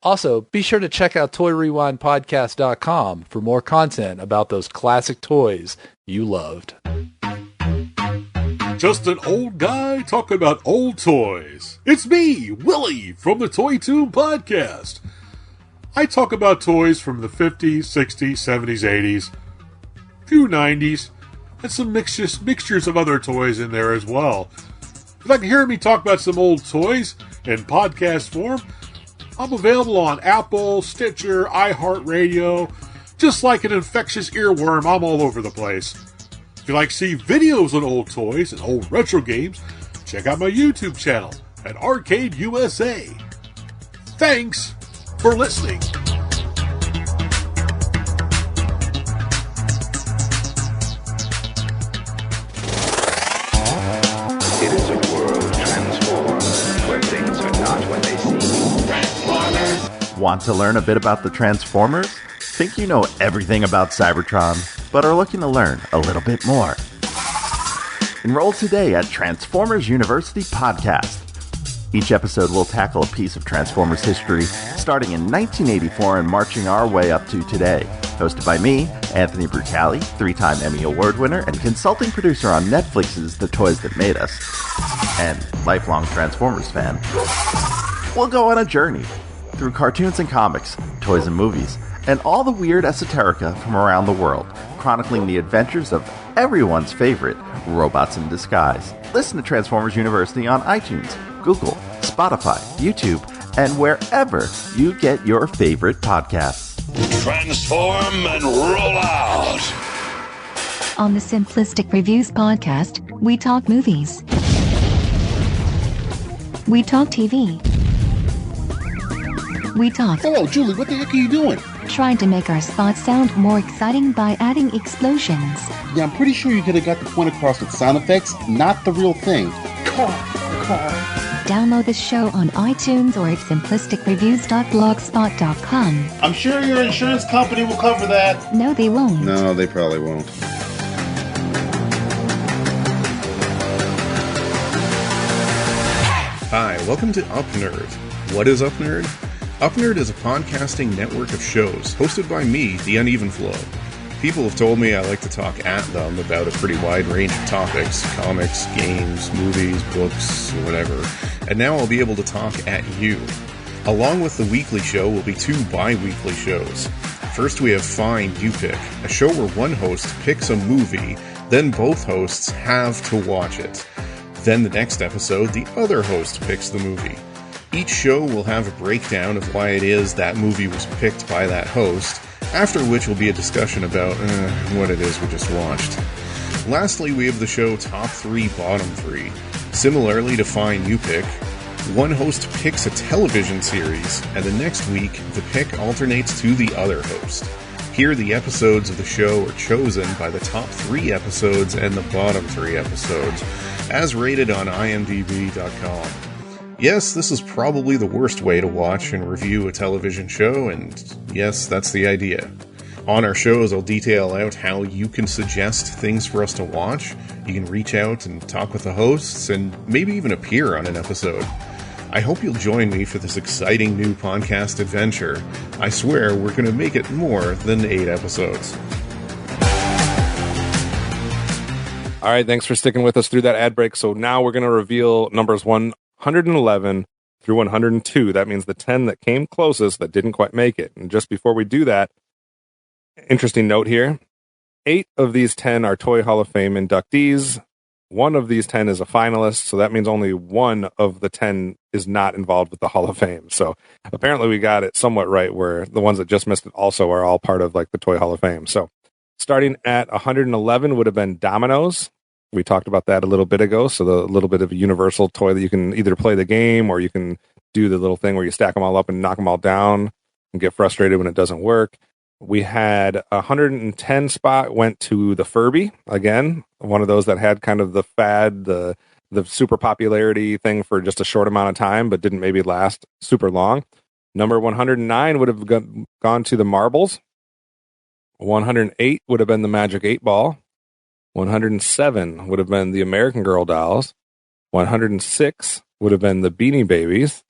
Also, be sure to check out ToyRewindPodcast.com for more content about those classic toys you loved. Just an old guy talking about old toys. It's me, Willie, from the Toy Tune Podcast. I talk about toys from the 50s, 60s, 70s, 80s, few 90s, and some mixtures of other toys in there as well. If you'd like to hear me talk about some old toys in podcast form, I'm available on Apple, Stitcher, iHeartRadio. Just like an infectious earworm, I'm all over the place. If you like to see videos on old toys and old retro games, check out my YouTube channel at Arcade USA. Thanks for listening. It is a world transformed, where things are not what they seem. Transformers! Want to learn a bit about the Transformers? Think you know everything about Cybertron, but are looking to learn a little bit more? Enroll today at Transformers University Podcast. Each episode will tackle a piece of Transformers history, starting in 1984 and marching our way up to today. Hosted by me, Anthony Brucali, 3-time Emmy Award winner and consulting producer on Netflix's The Toys That Made Us, and lifelong Transformers fan. We'll go on a journey through cartoons and comics, toys and movies, and all the weird esoterica from around the world, chronicling the adventures of everyone's favorite robots in disguise. Listen to Transformers University on iTunes, Google, Spotify, YouTube, and wherever you get your favorite podcasts. Transform and roll out! On the Simplistic Reviews podcast, we talk movies. We talk TV. We talk. Hello, Julie, what the heck are you doing? Trying to make our spots sound more exciting by adding explosions. Yeah, I'm pretty sure you could have got the point across with sound effects, not the real thing. Car. Download the show on iTunes or at simplisticreviews.blogspot.com. I'm sure your insurance company will cover that. No, they won't. No, they probably won't. Hi, welcome to Up Nerd. What is Up Nerd? Up Nerd is a podcasting network of shows hosted by me, The Uneven Flow. People have told me I like to talk at them about a pretty wide range of topics, comics, games, movies, books, whatever, and now I'll be able to talk at you. Along with the weekly show will be 2 bi-weekly shows. First we have Find You Pick, a show where one host picks a movie, then both hosts have to watch it. Then the next episode, the other host picks the movie. Each show will have a breakdown of why it is that movie was picked by that host, after which will be a discussion about what it is we just watched. Lastly, we have the show Top 3, Bottom 3. Similarly to Find You Pick, one host picks a television series, and the next week, the pick alternates to the other host. Here, the episodes of the show are chosen by the top 3 episodes and the bottom 3 episodes, as rated on imdb.com. Yes, this is probably the worst way to watch and review a television show, and yes, that's the idea. On our shows, I'll detail out how you can suggest things for us to watch. You can reach out and talk with the hosts, and maybe even appear on an episode. I hope you'll join me for this exciting new podcast adventure. I swear we're going to make it more than 8 episodes. All right, thanks for sticking with us through that ad break. So now we're going to reveal numbers 111 through 102. That means the 10 that came closest that didn't quite make it. And just before we do that, interesting note here. 8 of these 10 are Toy Hall of Fame inductees. 1 of these 10 is a finalist, so that means only 1 of the 10 is not involved with the Hall of Fame. So apparently we got it somewhat right, where the ones that just missed it also are all part of like the Toy Hall of Fame. So starting at 111 would have been Dominoes. We talked about that a little bit ago. So the little bit of a universal toy that you can either play the game or you can do the little thing where you stack them all up and knock them all down and get frustrated when it doesn't work. We had 110 spot went to the Furby. Again, one of those that had kind of the fad, the super popularity thing for just a short amount of time, but didn't maybe last super long. Number 109 would have gone to the Marbles. 108 would have been the Magic 8 Ball. 107 would have been the American Girl dolls. 106 would have been the Beanie Babies.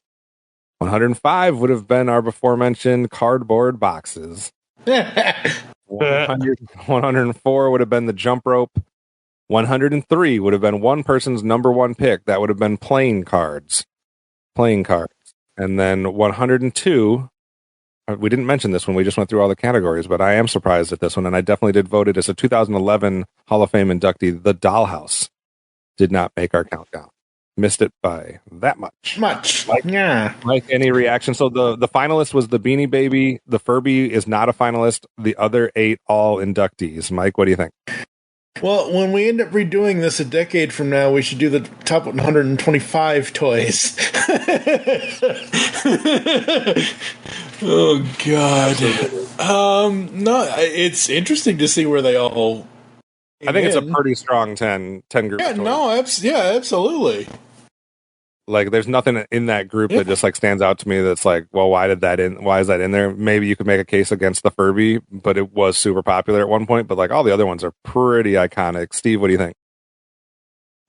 105 would have been our before-mentioned cardboard boxes. 104 would have been the jump rope. 103 would have been one person's number 1 pick. That would have been playing cards. And then 102, we didn't mention this when we just went through all the categories, but I am surprised at this one, and I definitely did vote it as a 2011 Hall of Fame inductee. The Dollhouse did not make our countdown. Missed it by that much. Yeah. Mike, any reaction? So the finalist was the Beanie Baby. The Furby is not a finalist. The other 8 all inductees. Mike, what do you think? Well, when we end up redoing this a decade from now, we should do the top 125 toys. Oh, God. No, it's interesting to see where they all... I think it's a pretty strong 10 group. Yeah, no, absolutely. Like, there's nothing in that group that just like stands out to me that's like, well, why is that in there? Maybe you could make a case against the Furby, but it was super popular at one point. But like all the other ones are pretty iconic. Steve, what do you think?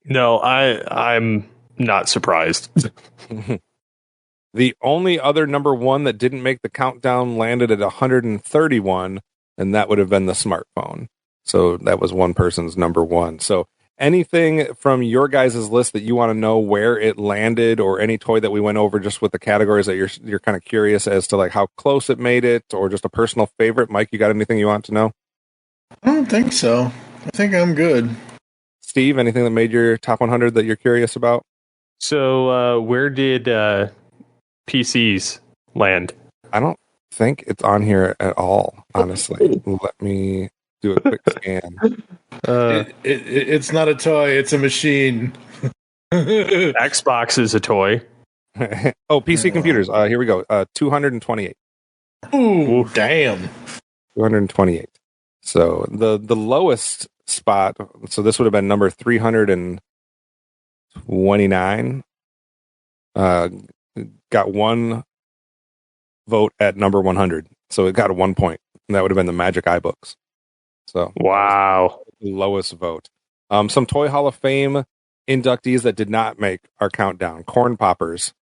No, I'm not surprised. The only other number 1 that didn't make the countdown landed at 131, and that would have been the smartphone. So that was one person's number 1. So anything from your guys' list that you want to know where it landed, or any toy that we went over just with the categories that you're kind of curious as to like how close it made it, or just a personal favorite? Mike, you got anything you want to know? I don't think so. I think I'm good. Steve, anything that made your top 100 that you're curious about? So where did PCs land? I don't think it's on here at all, honestly. Let me do a quick scan. It's not a toy, it's a machine. Xbox is a toy. Oh, PC computers. Here we go. 228. Ooh, damn. 228. So the lowest spot, so this would have been number 329. Got one vote at number 100. So it got a 1 point. And that would have been the Magic iBooks. So wow. The lowest vote. Some Toy Hall of Fame inductees that did not make our countdown. Corn Poppers.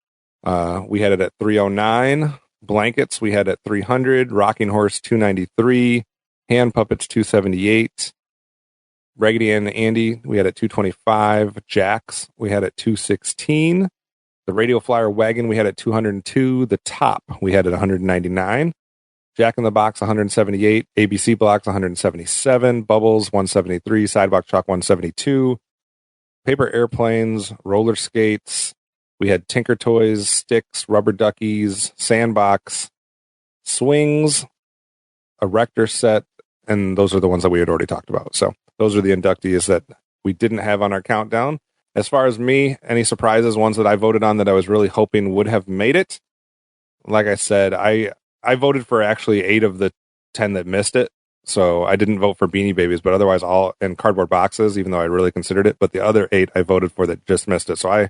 We had it at 309. Blankets we had at 300. Rocking Horse 293. Hand Puppets 278. Raggedy Ann and Andy we had at 225. Jax we had at 216. The Radio Flyer Wagon we had at 202. The Top we had at 199. Jack in the Box 178. ABC Blocks 177. Bubbles 173. Sidewalk Chalk 172. Paper Airplanes, Roller Skates. We had Tinker Toys, Sticks, Rubber Duckies, Sandbox, Swings, Erector Set, and those are the ones that we had already talked about. So those are the inductees that we didn't have on our countdown. As far as me, any surprises, ones that I voted on that I was really hoping would have made it? Like I said, I voted for actually 8 of the 10 that missed it. So I didn't vote for Beanie Babies, but otherwise all in Cardboard Boxes, even though I really considered it. But the other 8 I voted for that just missed it. So I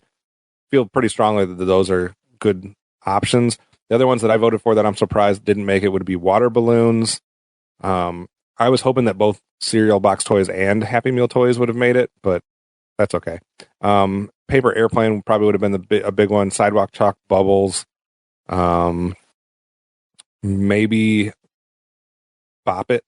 feel pretty strongly that those are good options. The other ones that I voted for that I'm surprised didn't make it would be Water Balloons. I was hoping that both Cereal Box Toys and Happy Meal Toys would have made it, but that's okay. Paper Airplane probably would have been a big one. Sidewalk Chalk, Bubbles. Maybe Bop It.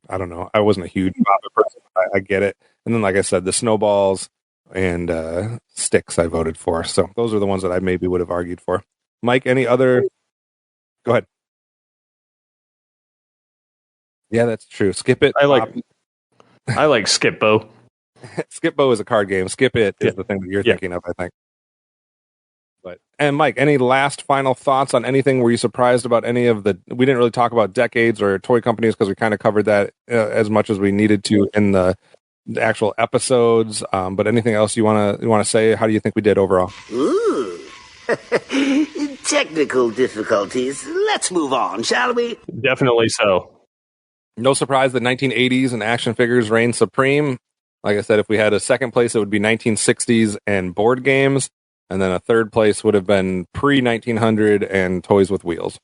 I don't know. I wasn't a huge Bop It person. I get it. And then, like I said, the Snowballs and Sticks I voted for. So those are the ones that I maybe would have argued for. Mike, any other? Go ahead. Yeah, that's true. Skip It. I like Skip-Bo. Skip-Bo is a card game. Skip It is the thing that you're thinking of, I think. And Mike, any last final thoughts on anything? Were you surprised about any of the? We didn't really talk about decades or toy companies because we kind of covered that as much as we needed to in the actual episodes. But anything else you want to say? How do you think we did overall? Ooh. Technical difficulties. Let's move on, shall we? Definitely so. No surprise that 1980s and action figures reign supreme. Like I said, if we had a second place, it would be 1960s and board games. And then a third place would have been pre-1900 and toys with wheels.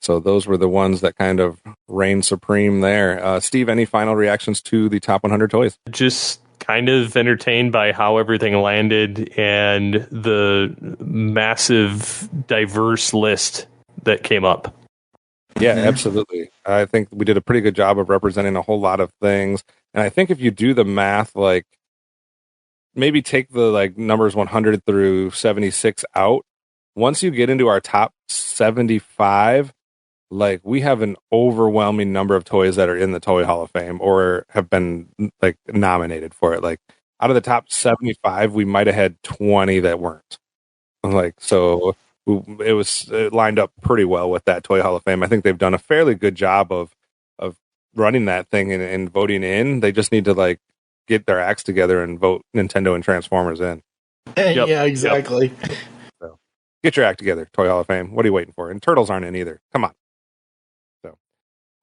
So those were the ones that kind of reigned supreme there. Steve, any final reactions to the top 100 toys? Just kind of entertained by how everything landed and the massive, diverse list that came up. Yeah, absolutely. I think we did a pretty good job of representing a whole lot of things. And I think if you do the math, like, maybe take the numbers 100 through 76 out. Once you get into our top 75, we have an overwhelming number of toys that are in the Toy Hall of Fame or have been nominated for it. Out of the top 75, we might have had 20 that weren't. So it lined up pretty well with that Toy Hall of Fame. I think they've done a fairly good job of running that thing and voting in. They just need to get their acts together and vote Nintendo and Transformers in. Yep. Yeah, exactly. So get your act together, Toy Hall of Fame. What are you waiting for? And Turtles aren't in either. Come on. So,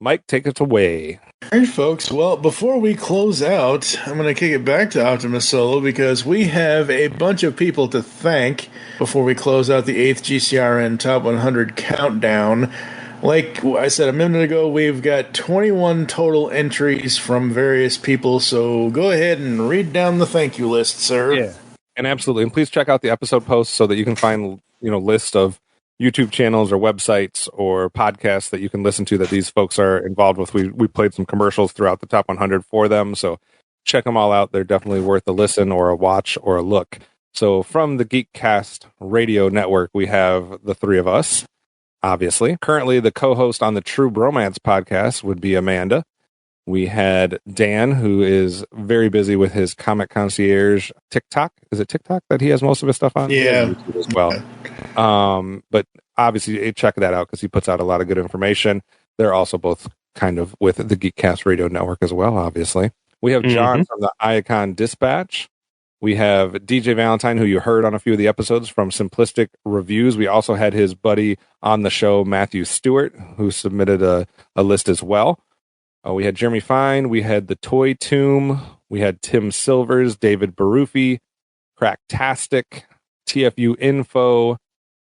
Mike, take it away. All right, folks. Well, before we close out, I'm going to kick it back to Optimus Solo because we have a bunch of people to thank before we close out the 8th GCRN Top 100 Countdown. Like I said a minute ago, we've got 21 total entries from various people, so go ahead and read down the thank you list, sir. Yeah, and absolutely. And please check out the episode posts so that you can find, list of YouTube channels or websites or podcasts that you can listen to that these folks are involved with. We played some commercials throughout the top 100 for them, so check them all out. They're definitely worth a listen or a watch or a look. So from the GeekCast Radio Network, we have the three of us. Obviously. Currently, the co-host on the True Bromance podcast would be Amanda. We had Dan, who is very busy with his Comic Concierge TikTok. Is it TikTok that he has most of his stuff on? Yeah. YouTube as well. But obviously, check that out because he puts out a lot of good information. They're also both kind of with the GeekCast Radio Network as well, obviously. We have John from the ICON Dispatch. We have DJ Valentine, who you heard on a few of the episodes from Simplistic Reviews. We also had his buddy on the show, Matthew Stewart, who submitted a list as well. We had Jeremy Fine. We had The Toy Tomb. We had Tim Silvers, David Barufi, Cracktastic, TFU Info,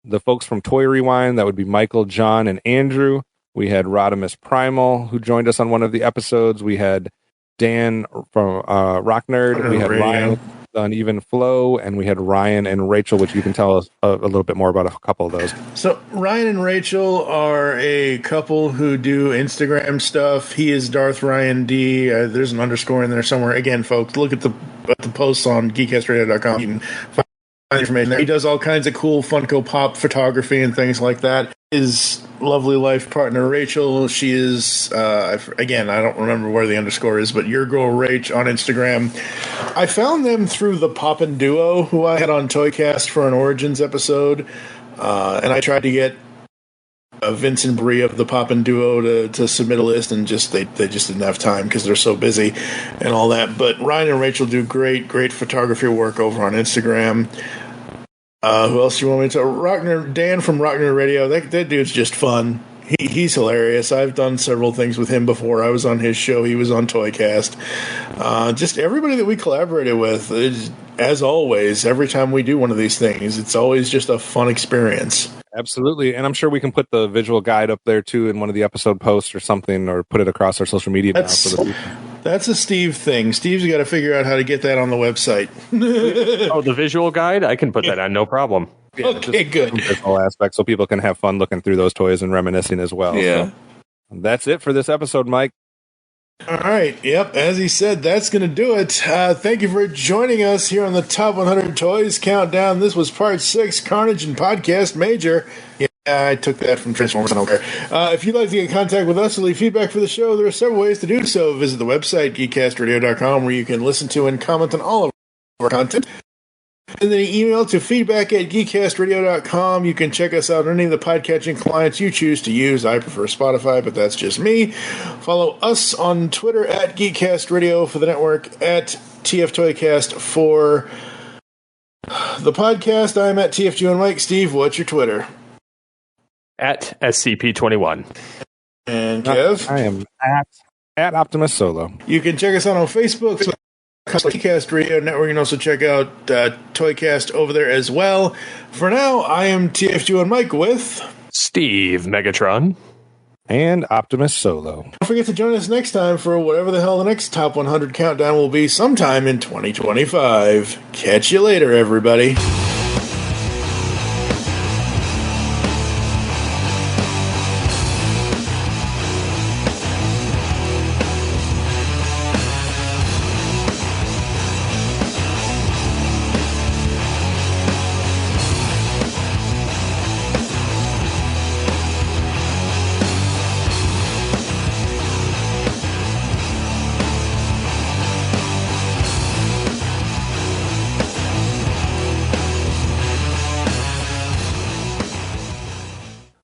the folks from Toy Rewind. That would be Michael, John, and Andrew. We had Rodimus Primal, who joined us on one of the episodes. We had Dan from Rock Nerd. We had Ryan, The Uneven Flow, and we had Ryan and Rachel, which you can tell us a little bit more about a couple of those. So Ryan and Rachel are a couple who do Instagram stuff. He is Darth Ryan D. There's an underscore in there somewhere. Again, folks, look at the posts on geekcastradio.com. You can find information there. He does all kinds of cool Funko Pop photography and things like that. His lovely life partner Rachel, she is again, I don't remember where the underscore is, but Your Girl Rach on Instagram. I found them through the Poppin' Duo, who I had on ToyCast for an Origins episode, and I tried to get Vince and Bree of the Poppin' Duo to submit a list, and they just didn't have time because they're so busy and all that. But Ryan and Rachel do great photography work over on Instagram. Who else do you want me to? Dan from Rock Nerd Radio. That dude's just fun. He's hilarious. I've done several things with him before. I was on his show. He was on ToyCast. Just everybody that we collaborated with, as always, every time we do one of these things, it's always just a fun experience. Absolutely. And I'm sure we can put the visual guide up there, too, in one of the episode posts or something, or put it across our social media now. That's a Steve thing. Steve's got to figure out how to get that on the website. Oh, the visual guide? I can put that on, no problem. Yeah, okay, good. Visual aspect, so people can have fun looking through those toys and reminiscing as well. Yeah. So that's it for this episode, Mike. All right. Yep. As he said, that's going to do it. Thank you for joining us here on the Top 100 Toys Countdown. This was Part 6, Carnage and Podcast Major. Yeah, I took that from Transformers. I don't care. If you'd like to get in contact with us or leave feedback for the show, there are several ways to do so. Visit the website, geekcastradio.com, where you can listen to and comment on all of our content. And then email to feedback@geekcastradio.com. You can check us out on any of the podcatching clients you choose to use. I prefer Spotify, but that's just me. Follow us on Twitter at GeekCast Radio for the network, at TFToycast for the podcast. I'm at TFG and Mike. Steve, what's your Twitter? At SCP-21. And Kev? I am at Optimus Solo. You can check us out on Facebook. ToyCast Radio Network. You can also check out ToyCast over there as well. For now, I am TFG and Mike with Steve Megatron and Optimus Solo. Don't forget to join us next time for whatever the hell the next Top 100 Countdown will be sometime in 2025. Catch you later, everybody.